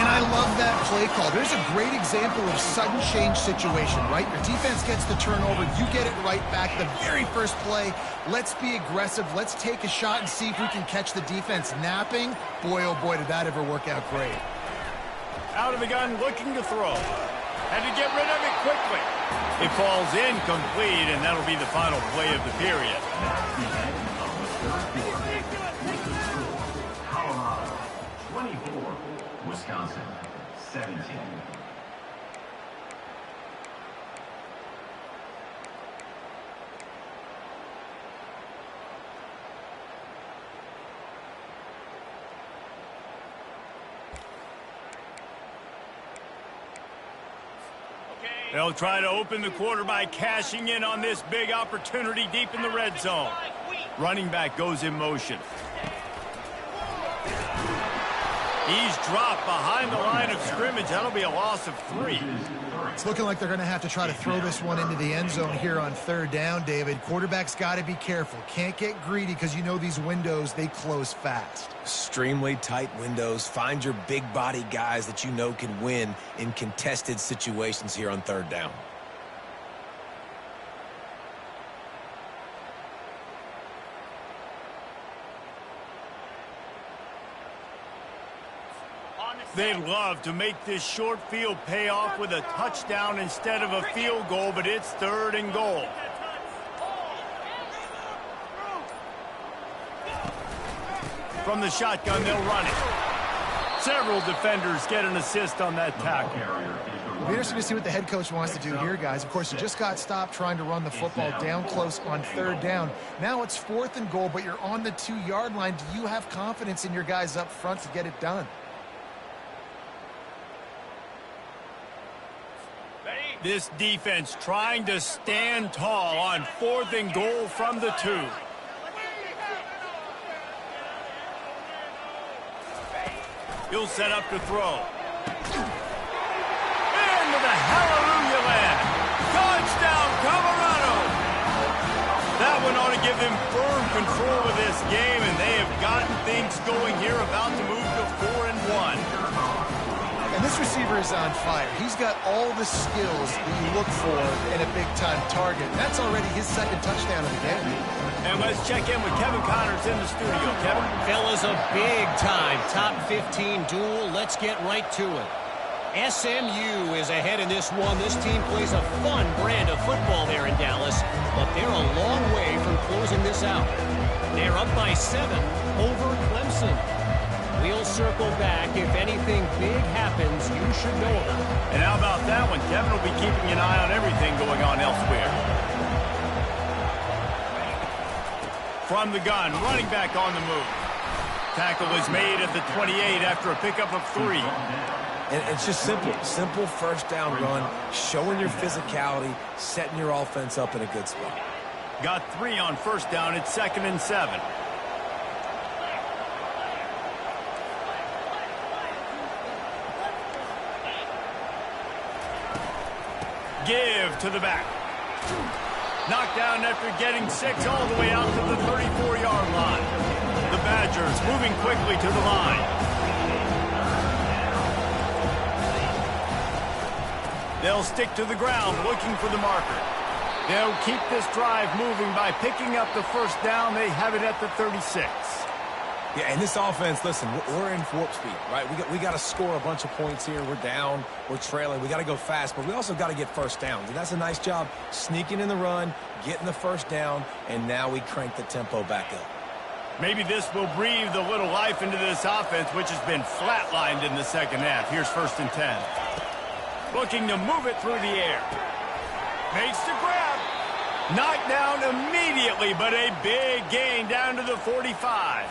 Speaker 2: And I love that play call. There's a great example of sudden change situation, right? Your defense gets the turnover, you get it right back. The very first play, let's be aggressive. Let's take a shot and see if we can catch the defense napping. Boy, oh boy, did that ever work out great.
Speaker 1: Out of the gun, looking to throw. Had to get rid of it quickly. It falls incomplete, and that'll be the final play of the period.
Speaker 5: Colorado, 24. Wisconsin, 17.
Speaker 1: They'll try to open the quarter by cashing in on this big opportunity deep in the red zone. Running back goes in motion. He's dropped behind the line of scrimmage. That'll be a loss of 3.
Speaker 2: It's looking like they're going to have to try to throw this one into the end zone here on 3rd down, David. Quarterback's got to be careful. Can't get greedy because you know these windows, they close fast.
Speaker 4: Extremely tight windows. Find your big body guys that you know can win in contested situations here on 3rd down.
Speaker 1: They'd love to make this short field pay off with a touchdown instead of a field goal, but it's 3rd and goal. From the shotgun, they'll run it. Several defenders get an assist on that tackle.
Speaker 2: It'll be interesting to see what the head coach wants to do here, guys. Of course, you just got stopped trying to run the football down close on 3rd down. Now it's 4th and goal, but you're on the 2-yard line. Do you have confidence in your guys up front to get it done?
Speaker 1: This defense trying to stand tall on 4th and goal from the 2. He'll set up to throw. Into the hallelujah land. Touchdown, Colorado! give them firm control of this game, and they have gotten things going here, about to move to 4-1.
Speaker 2: And this receiver is on fire. He's got all the skills that you look for in a big-time target. That's already his second touchdown of the game.
Speaker 1: And let's check in with Kevin Connors in the studio. Kevin?
Speaker 6: Fellas, a big-time top 15 duel. Let's get right to it. SMU is ahead in this one. This team plays a fun brand of football there in Dallas, but they're a long way from closing this out. They're up by 7 over Clemson. We'll circle back. If anything big happens, you should know about it.
Speaker 1: And how about that one? Kevin will be keeping an eye on everything going on elsewhere. From the gun, running back on the move. Tackle is made at the 28 after a pickup of 3.
Speaker 4: And it's just simple first down run, showing your physicality, setting your offense up in a good spot.
Speaker 1: Got 3 on first down. It's 2nd and 7. Give to the back. Knocked down after getting 6 all the way out to the 34-yard line. The Badgers moving quickly to the line. They'll stick to the ground looking for the marker. They'll keep this drive moving by picking up the first down. They have it at the 36.
Speaker 4: Yeah, and this offense, listen, we're in warp speed, right? We got to score a bunch of points here. We're down. We're trailing. We got to go fast, but we also got to get first downs. And that's a nice job sneaking in the run, getting the first down, and now we crank the tempo back up.
Speaker 1: Maybe this will breathe a little life into this offense, which has been flatlined in the second half. Here's 1st and 10. Looking to move it through the air. Makes the grab. Knocked down immediately, but a big gain down to the 45.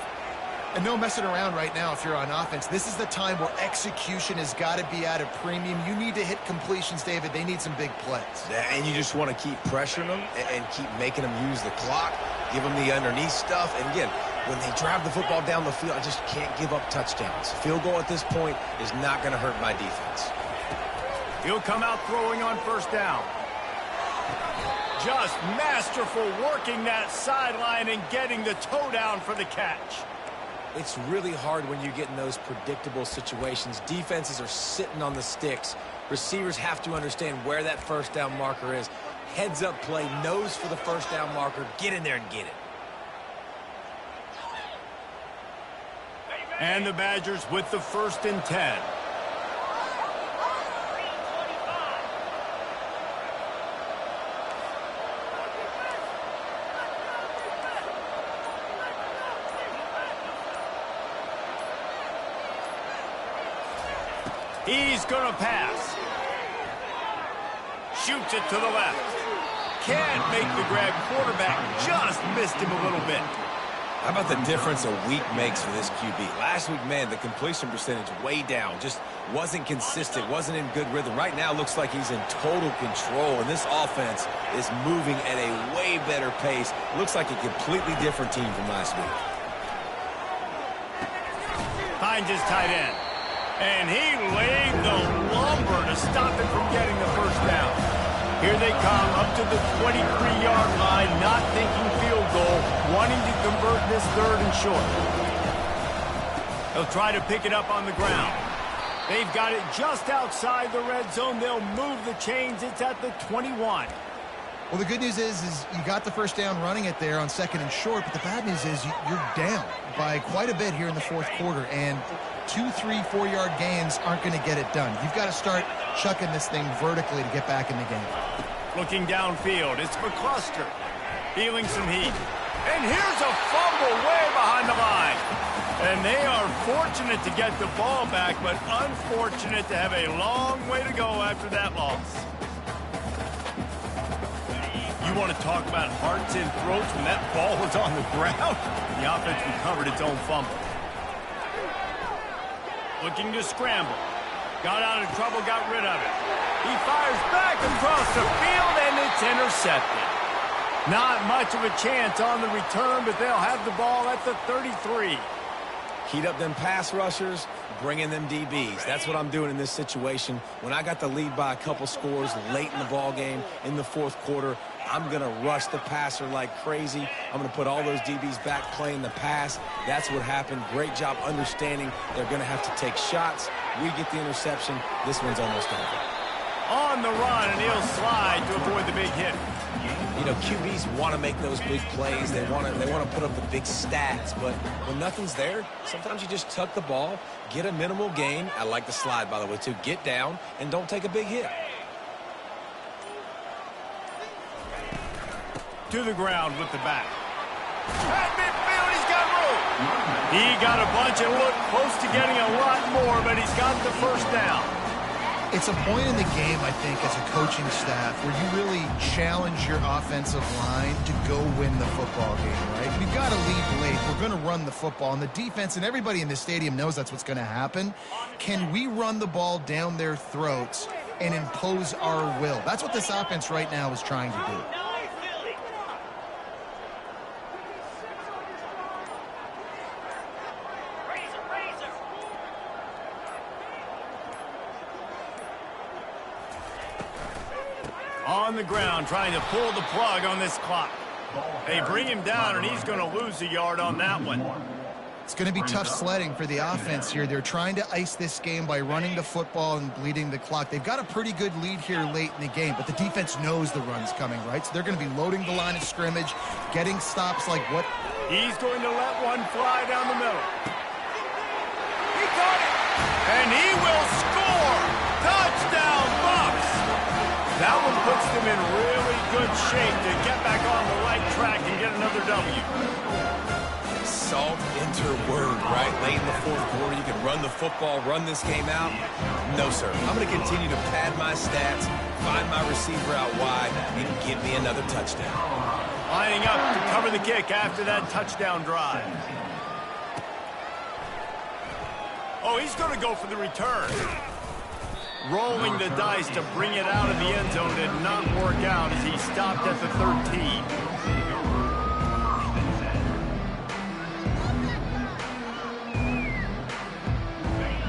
Speaker 2: And no messing around right now if you're on offense. This is the time where execution has got to be at a premium. You need to hit completions, David. They need some big plays.
Speaker 4: Yeah, and you just want to keep pressuring them and keep making them use the clock, give them the underneath stuff. And again, when they drive the football down the field, I just can't give up touchdowns. Field goal at this point is not going to hurt my defense.
Speaker 1: He'll come out throwing on first down. Just masterful working that sideline and getting the toe down for the catch.
Speaker 4: It's really hard when you get in those predictable situations. Defenses are sitting on the sticks. Receivers have to understand where that first down marker is. Heads up play, nose for the first down marker. Get in there and get it.
Speaker 1: And the Badgers with the 1st and 10. He's going to pass. Shoots it to the left. Can't make the grab. Quarterback just missed him a little bit.
Speaker 4: How about the difference a week makes for this QB? Last week, man, the completion percentage way down. Just wasn't consistent, wasn't in good rhythm. Right now, looks like he's in total control, and this offense is moving at a way better pace. Looks like a completely different team from last week.
Speaker 1: Finds his tight end. And he laid the lumber to stop it from getting the first down. Here they come up to the 23-yard line, not thinking field goal, wanting to convert this 3rd and short. They'll try to pick it up on the ground. They've got it just outside the red zone. They'll move the chains. It's at the 21.
Speaker 2: Well, the good news is you got the first down running it there on 2nd and short, but the bad news is you're down by quite a bit here in the 4th quarter, and 2, 3, 4-yard gains aren't going to get it done. You've got to start chucking this thing vertically to get back in the game.
Speaker 1: Looking downfield, it's McCluster, feeling some heat. And here's a fumble way behind the line. And they are fortunate to get the ball back, but unfortunate to have a long way to go after that loss. You want to talk about hearts and throats when that ball was on the ground? The offense recovered its own fumble. Looking to scramble. Got out of trouble, got rid of it. He fires back across the field, and it's intercepted. Not much of a chance on the return, but they'll have the ball at the 33.
Speaker 4: Heat up them pass rushers, bring in them DBs. That's what I'm doing in this situation. When I got the lead by a couple scores late in the ball game in the fourth quarter, I'm going to rush the passer like crazy. I'm going to put all those DBs back playing the pass. That's what happened. Great job understanding they're going to have to take shots. We get the interception. This one's almost over.
Speaker 1: On the run, and he'll slide to avoid the big hit.
Speaker 4: You know, QBs want to make those big plays. They want to put up the big stats. But when nothing's there, sometimes you just tuck the ball, get a minimal gain. I like the slide, by the way, too. Get down and don't take a big hit.
Speaker 1: To the ground with the back. At midfield, he's got room. He got a bunch and looked close to getting a lot more, but he's got the first down.
Speaker 2: It's a point in the game, I think, as a coaching staff, where you really challenge your offensive line to go win the football game, right? We've got to lead late. We're going to run the football. And the defense and everybody in the stadium knows that's what's going to happen. Can we run the ball down their throats and impose our will? That's what this offense right now is trying to do.
Speaker 1: On the ground, trying to pull the plug on this clock. They bring him down, and he's going to lose a yard on that one.
Speaker 2: It's going to be tough sledding for the offense here. They're trying to ice this game by running the football and bleeding the clock. They've got a pretty good lead here late in the game, but the defense knows the run's coming, right? So they're going to be loading the line of scrimmage, getting stops like what?
Speaker 1: He's going to let one fly down the middle. He got it! And he will score! Touchdown, Bucks! That one puts them in really good shape to get back on the right track and get another W.
Speaker 4: Salt into word, right? Late in the fourth quarter, you can run the football, run this game out. No, sir. I'm going to continue to pad my stats, find my receiver out wide, and give me another touchdown.
Speaker 1: Lining up to cover the kick after that touchdown drive. Oh, he's going to go for the return. Rolling the dice to bring it out of the end zone did not work out as he stopped at the 13.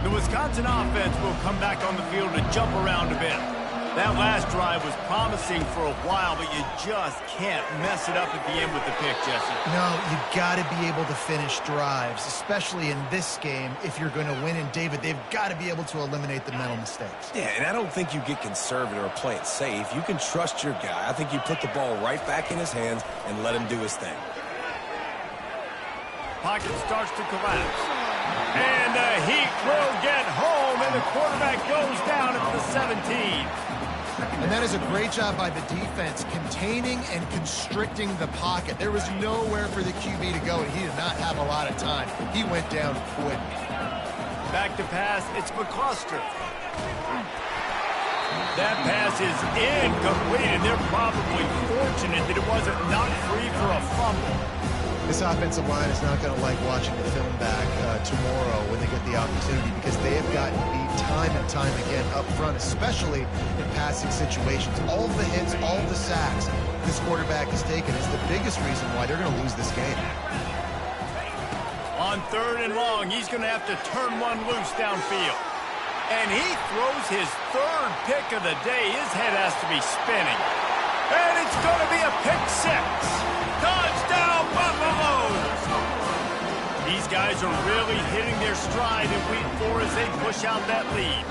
Speaker 1: The Wisconsin offense will come back on the field to jump around a bit. That last drive was promising for a while, but you just can't mess it up at the end with the pick, Jesse.
Speaker 2: No, you've got to be able to finish drives, especially in this game if you're going to win. And, David, they've got to be able to eliminate the mental mistakes.
Speaker 4: Yeah, and I don't think you get conservative or play it safe. You can trust your guy. I think you put the ball right back in his hands and let him do his thing.
Speaker 1: Pocket starts to collapse. And the Heat will get home, and the quarterback goes down at the 17.
Speaker 2: And that is a great job by the defense, containing and constricting the pocket. There was nowhere for the QB to go, and he did not have a lot of time. He went down quick.
Speaker 1: Back to pass, it's McCluster. That pass is incomplete, and they're probably fortunate that it wasn't knocked free for a fumble.
Speaker 2: This offensive line is not going to like watching the film back tomorrow when they get the opportunity, because they have gotten beat time and time again up front, especially in passing situations. All the hits, all the sacks this quarterback has taken is the biggest reason why they're going to lose this game.
Speaker 1: On 3rd and long, he's going to have to turn one loose downfield. And he throws his 3rd pick of the day. His head has to be spinning. And it's going to be a pick 6. Touchdown, Buffaloes! These guys are really hitting their stride in week 4 as they push out that lead.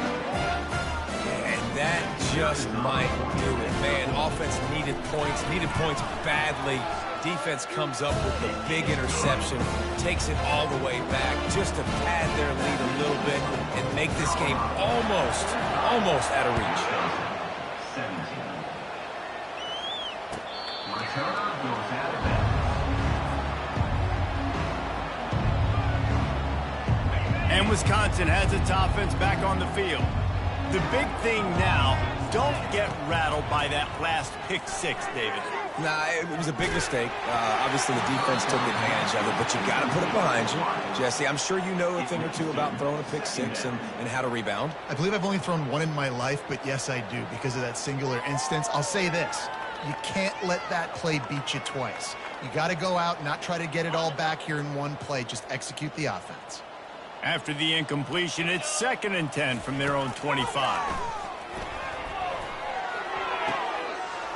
Speaker 4: And that just might do it, man. Offense needed points badly. Defense comes up with the big interception, takes it all the way back just to pad their lead a little bit and make this game almost out of reach.
Speaker 5: 17. Return goes out of bounds.
Speaker 1: And Wisconsin has its offense back on the field. The big thing now, don't get rattled by that last pick 6, David.
Speaker 4: Nah, it was a big mistake. Obviously, the defense took advantage of it, but you got to put it behind you. Jesse, I'm sure you know a thing or two about throwing a pick 6 and how to rebound.
Speaker 2: I believe I've only thrown one in my life, but yes, I do, because of that singular instance. I'll say this. You can't let that play beat you twice. You got to go out and not try to get it all back here in one play. Just execute the offense.
Speaker 1: After the incompletion, it's 2nd and 10 from their own 25.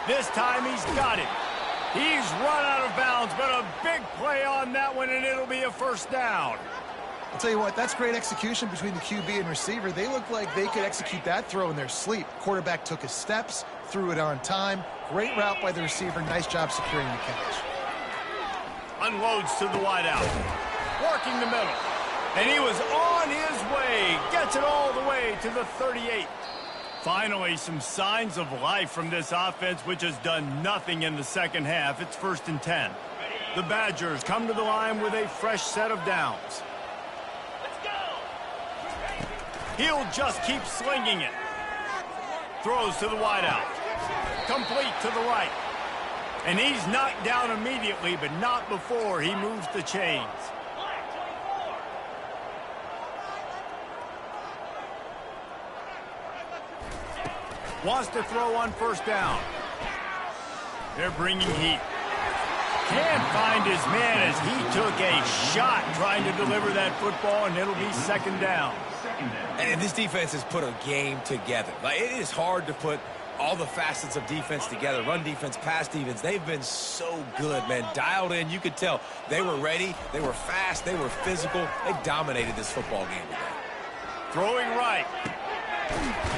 Speaker 1: This time he's got it. He's run out of bounds, but a big play on that one, and it'll be a first down.
Speaker 2: I'll tell you what, that's great execution between the QB and receiver. They look like they could execute that throw in their sleep. Quarterback took his steps, threw it on time. Great route by the receiver. Nice job securing the catch.
Speaker 1: Unloads to the wideout. Working the middle. And he was on his way. Gets it all the way to the 38. Finally, some signs of life from this offense, which has done nothing in the second half. It's 1st and 10. The Badgers come to the line with a fresh set of downs. He'll just keep slinging it. Throws to the wideout. Complete to the right. And he's knocked down immediately, but not before he moves the chains. Wants to throw on 1st down. They're bringing heat. Can't find his man as he took a shot trying to deliver that football, and it'll be 2nd down.
Speaker 4: And this defense has put a game together. Like, it is hard to put all the facets of defense together. Run defense, pass defense. They've been so good, man. Dialed in. You could tell they were ready. They were fast. They were physical. They dominated this football game today.
Speaker 1: Throwing right.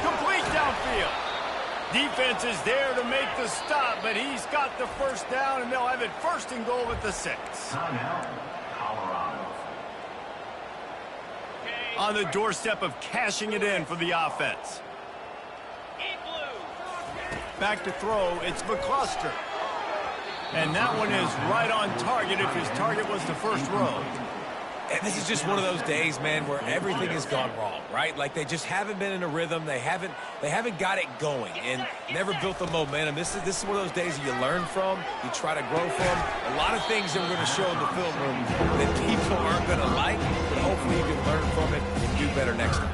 Speaker 1: Complete downfield. Defense is there to make the stop, but he's got the first down, and they'll have it 1st and goal at the 6.
Speaker 5: Timeout, Colorado.
Speaker 1: On the doorstep of cashing it in for the offense. Back to throw, it's McCluster. And that one is right on target if his target was the first row.
Speaker 4: And this is just one of those days, man, where everything has gone wrong, right? Like, they just haven't been in a rhythm. They haven't got it going and never built the momentum. This is one of those days that you learn from, you try to grow from. A lot of things that we're going to show in the film room that people aren't going to like, but hopefully you can learn from it and do better next time.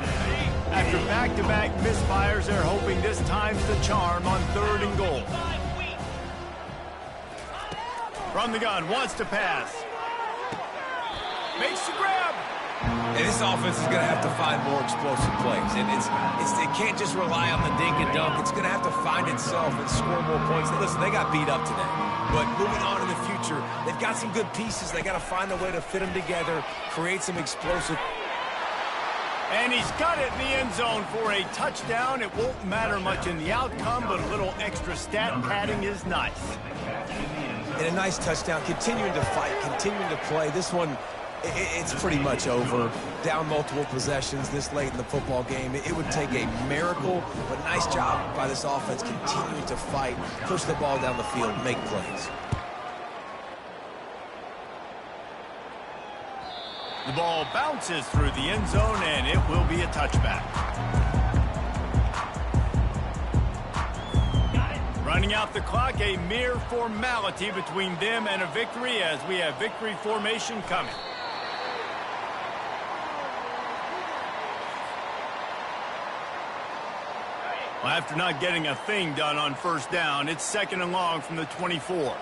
Speaker 1: After back-to-back misfires, they're hoping this time's the charm on 3rd and goal. From the gun, wants to pass. Makes the grab.
Speaker 4: And this offense is going to have to find more explosive plays. And it can't just rely on the dink and dunk. It's going to have to find itself and score more points. Listen, they got beat up today. But moving on in the future, they've got some good pieces. They got to find a way to fit them together, create some explosive.
Speaker 1: And he's got it in the end zone for a touchdown. It won't matter much in the outcome, but a little extra stat padding is nice.
Speaker 4: And a nice touchdown, continuing to fight, continuing to play. This one, it's pretty much over. Down multiple possessions this late in the football game. It would take a miracle, but nice job by this offense continuing to fight, push the ball down the field, make plays.
Speaker 1: The ball bounces through the end zone, and it will be a touchback. Running out the clock, a mere formality between them and a victory as we have victory formation coming. Well, after not getting a thing done on 1st down, it's 2nd and long from the 24.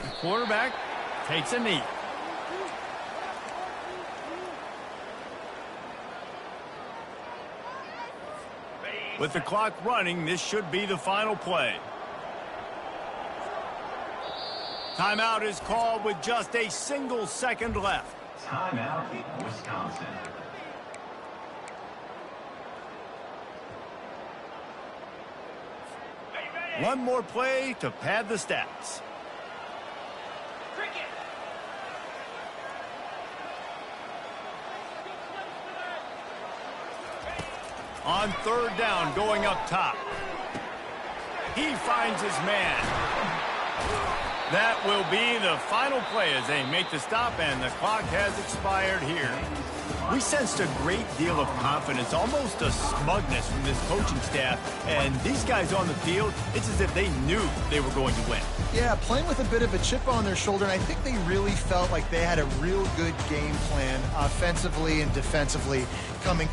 Speaker 1: The quarterback takes a knee. With the clock running, this should be the final play. Timeout is called with just a single second left.
Speaker 5: Timeout, Wisconsin.
Speaker 1: One more play to pad the stats. On 3rd down, going up top. He finds his man. That will be the final play as they make the stop, and the clock has expired here. We sensed a great deal of confidence, almost a smugness from this coaching staff. And these guys on the field, it's as if they knew they were going to win.
Speaker 2: Yeah, playing with a bit of a chip on their shoulder, and I think they really felt like they had a real good game plan offensively and defensively coming.